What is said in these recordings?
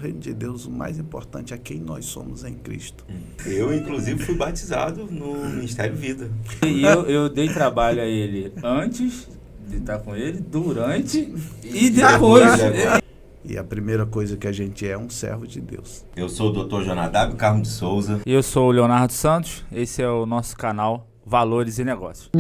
reino de Deus, o mais importante é quem nós somos em Cristo. Eu, inclusive, fui batizado no Ministério Vida. E eu dei trabalho a ele antes de estar com ele, durante e depois. E a primeira coisa que a gente é um servo de Deus. Eu sou o Dr. Jonadab Carmo de Souza. E eu sou o Leonardo Santos, esse é o nosso canal Valores e Negócios.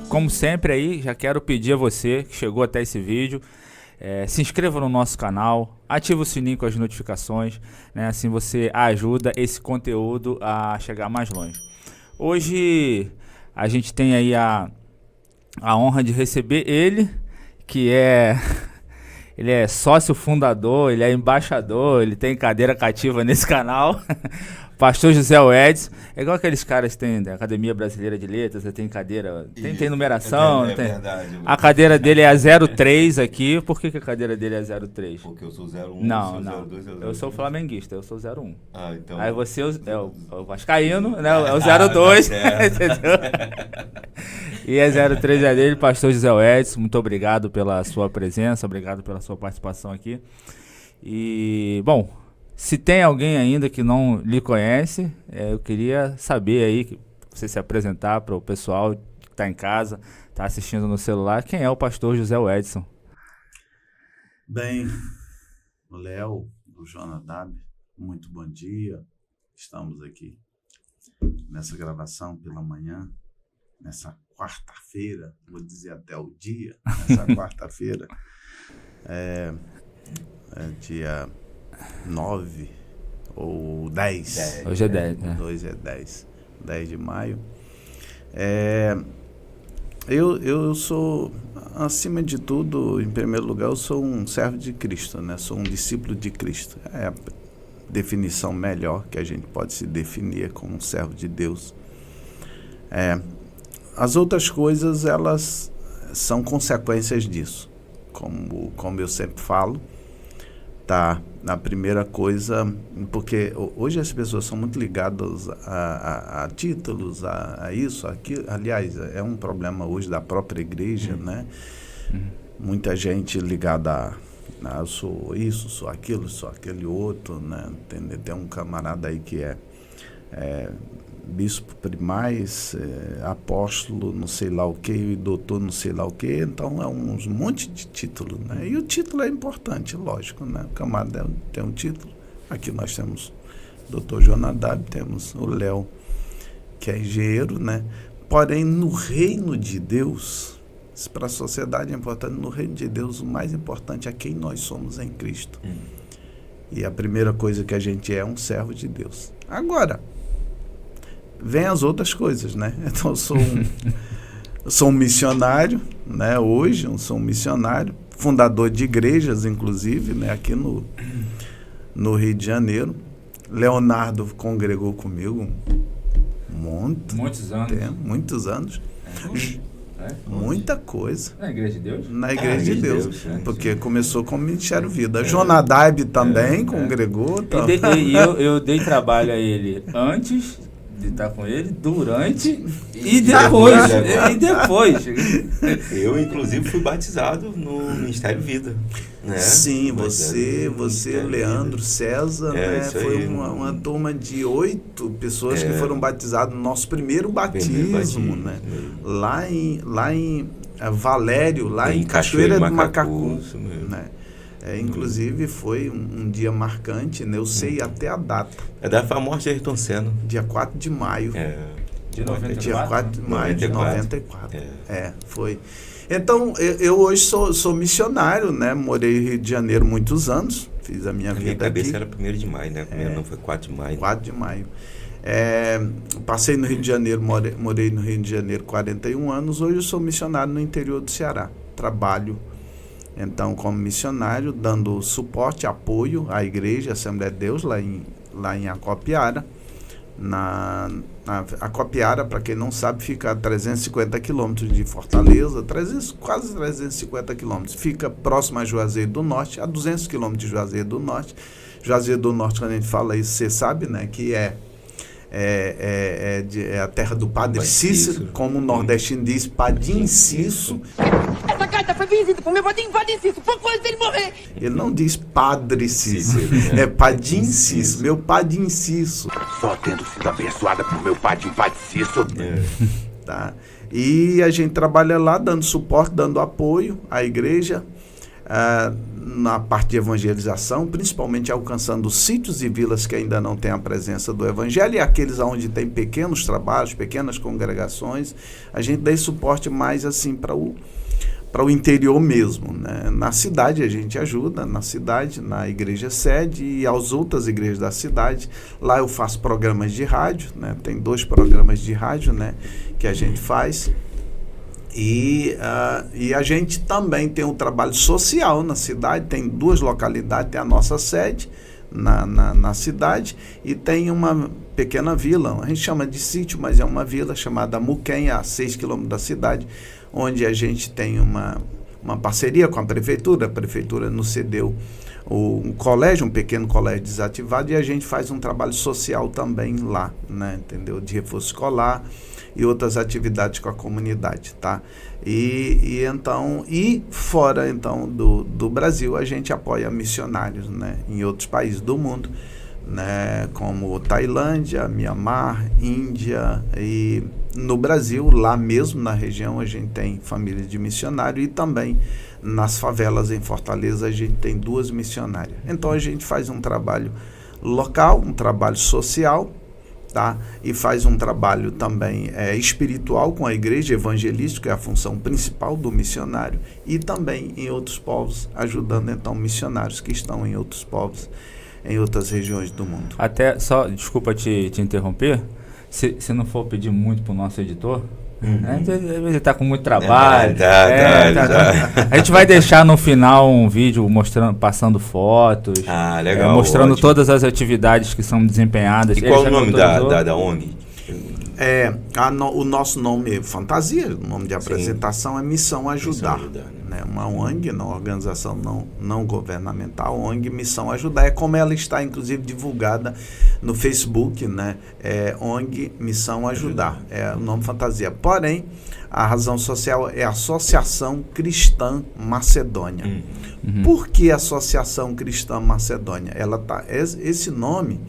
Como sempre aí, já quero pedir a você que chegou até esse vídeo, se inscreva no nosso canal, ative o sininho com as notificações, né? Assim você ajuda esse conteúdo a chegar mais longe. Hoje a gente tem aí a honra de receber ele, que ele é sócio fundador, ele é embaixador, ele tem cadeira cativa nesse canal. Pastor José Edson, é igual aqueles caras que tem da Academia Brasileira de Letras, tem cadeira, tem numeração. É tem. Verdade. A cadeira dele é a 03 aqui. Por que a cadeira dele é 03? Porque eu sou 01, Não, eu sou não. 02, Eu sou flamenguista, eu sou 01. Ah, então... Aí você é o vascaíno, né? É o 02, entendeu? E a 03 é dele, Pastor José Edson. Muito obrigado pela sua presença, obrigado pela sua participação aqui. E, bom, se tem alguém ainda que não lhe conhece, eu queria saber aí, que você se apresentar para o pessoal que está em casa, está assistindo no celular, quem é o pastor José Edson? Bem, o Léo, do Jonadab, muito bom dia. Estamos aqui nessa gravação pela manhã, nessa quarta-feira, vou dizer até o dia, nessa quarta-feira, dia 9 ou 10. Hoje é 10, né? Hoje é 10 de maio. Eu sou, acima de tudo, em primeiro lugar, eu sou um servo de Cristo, né? Sou um discípulo de Cristo. É a definição melhor que a gente pode se definir como um servo de Deus. As outras coisas, elas são consequências disso. Como eu sempre falo, tá na primeira coisa, porque hoje as pessoas são muito ligadas a títulos, a isso, aquilo. Aliás, é um problema hoje da própria igreja, né? Muita gente ligada a eu sou isso, sou aquilo, sou aquele outro, né? Tem um camarada aí que é bispo primaz, apóstolo não sei lá o que, doutor não sei lá o que, então é um monte de título, né? E o título é importante, lógico, né? O camarada tem um título. Aqui nós temos o Dr. Jonadab, temos o Léo, que é engenheiro, né? Porém, no reino de Deus, para a sociedade é importante, no reino de Deus o mais importante é quem nós somos em Cristo. E a primeira coisa que a gente é um servo de Deus. Agora, vem as outras coisas, né? Então eu sou um missionário, né? Hoje eu sou um missionário, fundador de igrejas, inclusive, né? Aqui no Rio de Janeiro. Leonardo congregou comigo muitos anos. Muitos anos. Muita coisa. Na Igreja de Deus? Na Igreja de Deus. Porque começou com o Ministério Vida. Jonadab também congregou. Eu dei trabalho a ele antes de estar com ele, durante e depois. Eu, inclusive, fui batizado no Ministério Vida. Né? Sim, você Leandro, César, né? Foi uma turma de 8 pessoas que foram batizadas no nosso primeiro batismo, né? Lá em Valério, lá em Cachoeira do Macacu, né? Inclusive foi um dia marcante, né? Eu sei até a data. Foi a morte de Ayrton Senna. Dia 4 de maio. De 94? Dia 4 de maio de 94. Foi. Então, eu hoje sou missionário, né? Morei no Rio de Janeiro muitos anos, fiz a minha vida aqui. Minha cabeça era 1º de maio, né? Não, foi 4 de maio. 4 de maio. Passei no Rio de Janeiro, morei no Rio de Janeiro 41 anos, hoje eu sou missionário no interior do Ceará. Trabalho, então, como missionário, dando suporte, apoio à igreja Assembleia de Deus, lá em Acopiara, A Copiara, para quem não sabe, fica a 350 quilômetros de Fortaleza, quase 350 quilômetros. Fica próximo a Juazeiro do Norte, a 200 quilômetros de Juazeiro do Norte. Juazeiro do Norte, quando a gente fala isso, você sabe, né, que é a terra do Padre Cícero, como o nordestino diz, Padim Cício. Essa carta foi vendida pro meu Padre Cícero, pouco antes dele morrer. Ele não diz Padre Cícero, é Padim Cício, meu Padim Cício. Só tendo sido abençoada por meu Padre Cícero. Tá? E a gente trabalha lá dando suporte, dando apoio à igreja, na parte de evangelização, principalmente alcançando sítios e vilas que ainda não têm a presença do evangelho, e aqueles onde tem pequenos trabalhos, pequenas congregações, a gente dá esse suporte mais assim para o interior mesmo, né? Na cidade a gente ajuda, na igreja sede e às outras igrejas da cidade. Lá eu faço programas de rádio, né? Tem 2 programas de rádio, né, que a gente faz. E a gente também tem um trabalho social na cidade, tem 2 localidades, tem a nossa sede na cidade e tem uma pequena vila, a gente chama de sítio, mas é uma vila chamada Muquem, a 6 quilômetros da cidade, onde a gente tem uma parceria com a prefeitura nos cedeu um pequeno colégio desativado, e a gente faz um trabalho social também lá, né, entendeu? De reforço escolar e outras atividades com a comunidade, tá? E fora então do Brasil, a gente apoia missionários, né, em outros países do mundo, né, como Tailândia, Mianmar, Índia, e no Brasil, lá mesmo na região, a gente tem famílias de missionários, e também nas favelas em Fortaleza a gente tem 2 missionárias. Então a gente faz um trabalho local, um trabalho social, tá? E faz um trabalho também espiritual com a igreja evangelística, é a função principal do missionário, e também em outros povos, ajudando então missionários que estão em outros povos, em outras regiões do mundo. Até, só, desculpa te interromper, se não for pedir muito para o nosso editor, ele está com muito trabalho. A gente vai deixar no final um vídeo passando fotos, legal, mostrando ótimo. Todas as atividades que são desempenhadas. E qual o nome da ONG? O nosso nome fantasia, o nome de apresentação é Missão Ajudar. Né? Uma ONG, uma organização não governamental, ONG Missão Ajudar. É como ela está, inclusive, divulgada no Facebook, né? ONG Missão Ajudar. É o nome fantasia. Porém, a razão social é Associação Cristã Macedônia. Por que Associação Cristã Macedônia? Esse nome,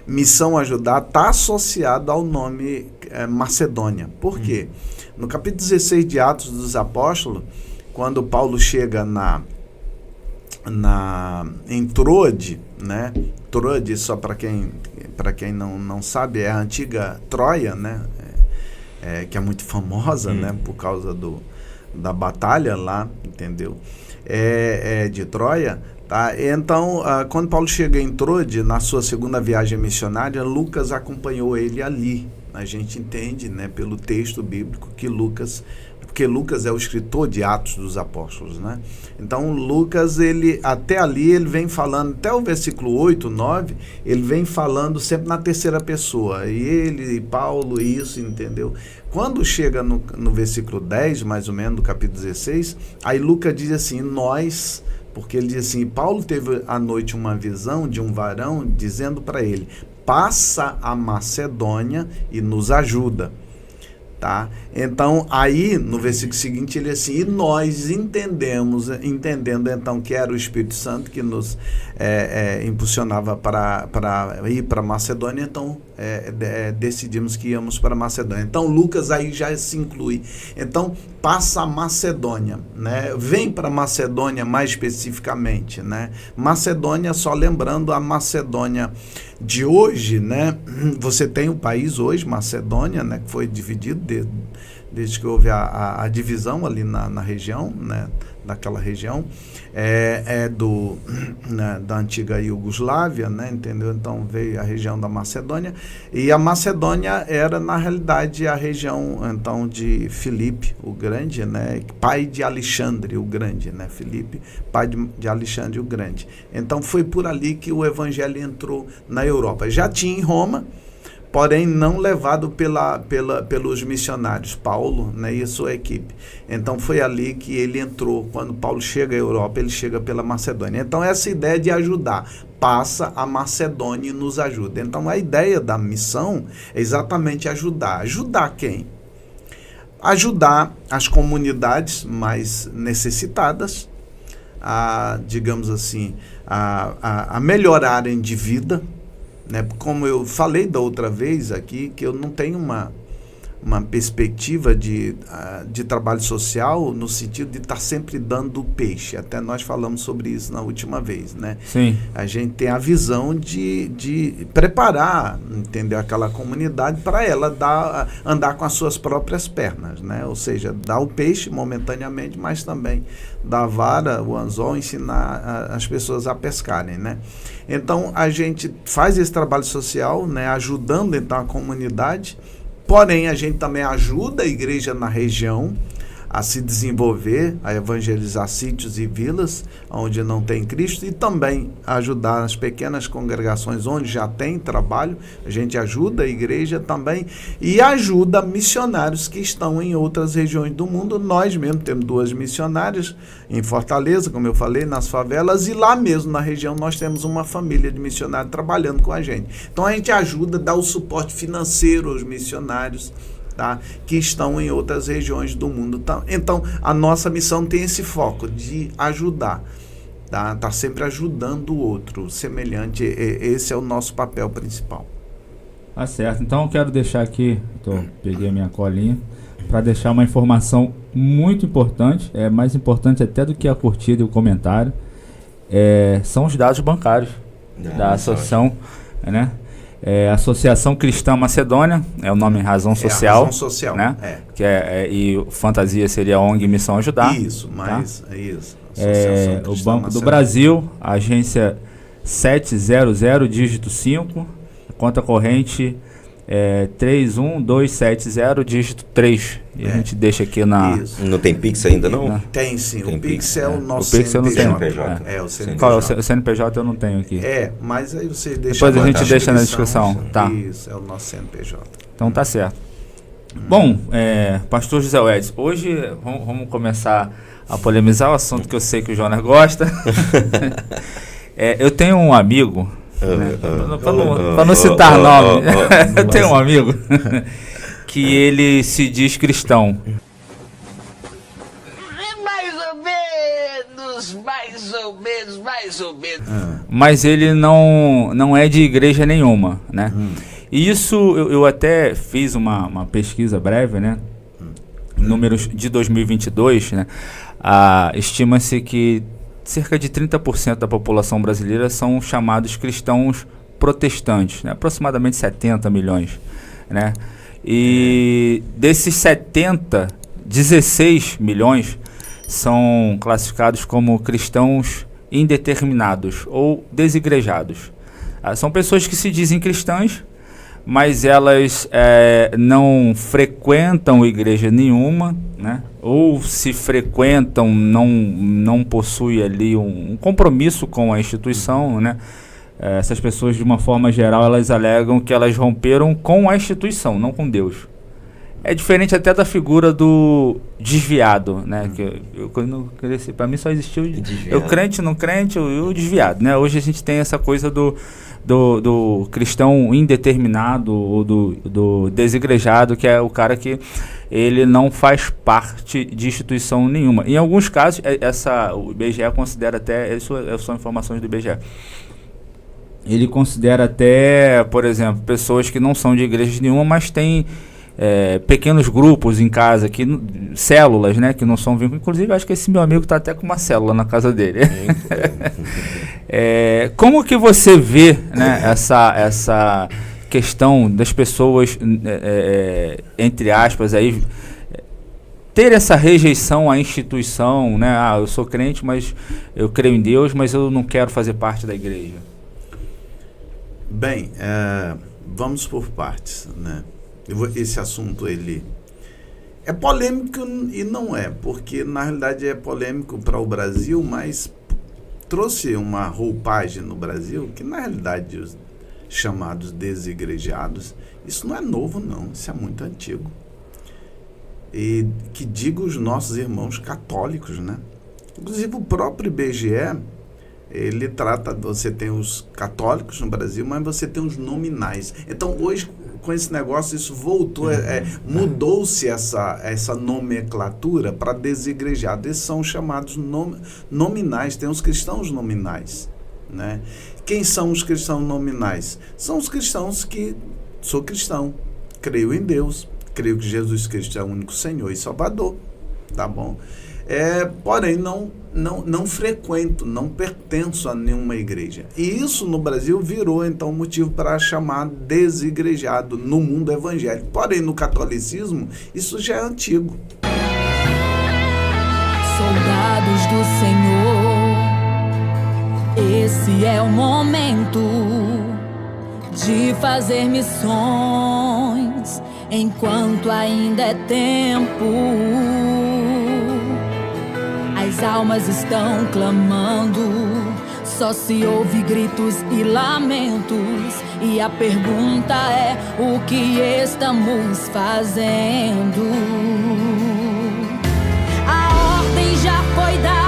Missão Ajudar, está associado ao nome Macedônia. Por quê? No capítulo 16 de Atos dos Apóstolos, quando Paulo chega em Troade, né? Troade, só para quem não sabe, é a antiga Troia, né? Que é muito famosa, né? Por causa da batalha lá, entendeu? De Troia. Tá? Então, quando Paulo chega em Troade, na sua segunda viagem missionária, Lucas acompanhou ele ali. A gente entende, né, pelo texto bíblico que porque Lucas é o escritor de Atos dos Apóstolos, né? Então, Lucas, até ali, ele vem falando, até o versículo 8, 9, ele vem falando sempre na terceira pessoa. E ele, e Paulo, isso, entendeu? Quando chega no versículo 10, mais ou menos, do capítulo 16, aí Lucas diz assim, nós... Porque ele diz assim, Paulo teve à noite uma visão de um varão dizendo para ele, passa a Macedônia e nos ajuda. Tá? Então, aí, no versículo seguinte, ele diz assim, e nós entendendo então que era o Espírito Santo que nos impulsionava para ir para Macedônia, então decidimos que íamos para Macedônia. Então, Lucas aí já se inclui. Então, passa a Macedônia, né? Vem para Macedônia mais especificamente, né? Macedônia, só lembrando a Macedônia de hoje, né? Você tem o país hoje, Macedônia, né? Que foi dividido desde que houve a divisão ali na região, né? Daquela região, da antiga Iugoslávia, né? Entendeu? Então veio a região da Macedônia, e a Macedônia era na realidade a região então de Filipe o Grande, né? Pai de Alexandre o Grande, né? Filipe, pai de Alexandre o Grande. Então foi por ali que o evangelho entrou na Europa. Já tinha em Roma, porém não levado pelos missionários, Paulo, né, e a sua equipe. Então foi ali que ele entrou. Quando Paulo chega à Europa, ele chega pela Macedônia. Então essa ideia de ajudar, passa a Macedônia e nos ajuda. Então a ideia da missão é exatamente ajudar. Ajudar quem? Ajudar as comunidades mais necessitadas, digamos assim, a melhorarem de vida, né? Como eu falei da outra vez aqui, que eu não tenho uma perspectiva de trabalho social no sentido de estar sempre dando peixe. Até nós falamos sobre isso na última vez, né? Sim. A gente tem a visão de preparar, entendeu? Aquela comunidade para ela andar com as suas próprias pernas, né? Ou seja, dar o peixe momentaneamente, mas também dar a vara, o anzol, ensinar as pessoas a pescarem, né? Então, a gente faz esse trabalho social, né? Ajudando então a comunidade. Porém, a gente também ajuda a igreja na região a se desenvolver, a evangelizar sítios e vilas onde não tem Cristo, e também ajudar as pequenas congregações onde já tem trabalho. A gente ajuda a igreja também e ajuda missionários que estão em outras regiões do mundo. Nós mesmo temos 2 missionárias em Fortaleza, como eu falei, nas favelas, e lá mesmo na região nós temos uma família de missionários trabalhando com a gente. Então a gente ajuda, dá o suporte financeiro aos missionários, tá, que estão em outras regiões do mundo. Então, a nossa missão tem esse foco de ajudar, tá sempre ajudando o outro, semelhante. Esse é o nosso papel principal. Tá certo. Então, eu quero deixar aqui, peguei a minha colinha, para deixar uma informação muito importante, mais importante até do que a curtida e o comentário, são os dados bancários da associação, né? Associação Cristã Macedônia, é o nome Razão Social. Razão Social, né? Que e Fantasia seria ONG Missão Ajudar. Isso, mas tá? Isso. O Banco do Brasil, agência 700, dígito 5, conta corrente 31270, dígito 3. E a gente deixa aqui na... Isso. Não tem Pix ainda, não? Tem sim, tem o Pix é o nosso o Pix CNPJ. Eu não tenho. O CNPJ. Qual é o CNPJ? Eu não tenho aqui. Mas aí você deixa... Depois a gente deixa na descrição. Tá. Isso, é o nosso CNPJ. Então tá certo. Bom, pastor José Edson, hoje vamos começar a polemizar o assunto que eu sei que o Jonas gosta. Eu tenho um amigo, para não citar nome, eu tenho um amigo que ele se diz cristão. Mais ou menos. Mas ele não é de igreja nenhuma, né? E isso eu até fiz uma pesquisa breve, né? Números de 2022, né? Estima-se que cerca de 30% da população brasileira são chamados cristãos protestantes, né? Aproximadamente 70 milhões, né? E desses 70, 16 milhões são classificados como cristãos indeterminados ou desigrejados. São pessoas que se dizem cristãs, mas elas não frequentam igreja nenhuma, né? Ou se frequentam, não possuem ali um compromisso com a instituição, né? Essas pessoas, de uma forma geral, elas alegam que elas romperam com a instituição, não com Deus. É diferente até da figura do desviado, né? Que quando cresci, para mim só existiu o crente, não crente e o desviado, né? Hoje a gente tem essa coisa do cristão indeterminado ou do desigrejado, que é o cara que ele não faz parte de instituição nenhuma. Em alguns casos, o IBGE considera até, são informações do IBGE, ele considera até, por exemplo, pessoas que não são de igrejas nenhuma, mas têm pequenos grupos em casa, células, né, que não são vínculos. Inclusive, acho que esse meu amigo está até com uma célula na casa dele. Como que você vê, né, essa questão das pessoas, entre aspas, aí, ter essa rejeição à instituição, né? Eu sou crente, mas eu creio em Deus, mas eu não quero fazer parte da igreja. Bem, vamos por partes, né? Esse assunto, ele é polêmico e não é, porque na realidade é polêmico para o Brasil, mas trouxe uma roupagem no Brasil que na realidade chamados desigrejados, isso não é novo não, isso é muito antigo. E que diga os nossos irmãos católicos, né? Inclusive o próprio IBGE, ele trata, você tem os católicos no Brasil, mas você tem os nominais. Então hoje, com esse negócio, isso voltou, mudou-se essa nomenclatura para desigrejados. Esses são chamados nominais, tem os cristãos nominais, né? Quem são os cristãos nominais? São os cristãos que, sou cristão, creio em Deus, creio que Jesus Cristo é o único Senhor e Salvador, tá bom? Porém, não frequento, não pertenço a nenhuma igreja. E isso no Brasil virou, então, motivo para chamar desigrejado no mundo evangélico. Porém, no catolicismo, isso já é antigo. Soldados do Senhor, esse é o momento de fazer missões enquanto ainda é tempo. As almas estão clamando, só se ouve gritos e lamentos. E a pergunta é: o que estamos fazendo? A ordem já foi dada.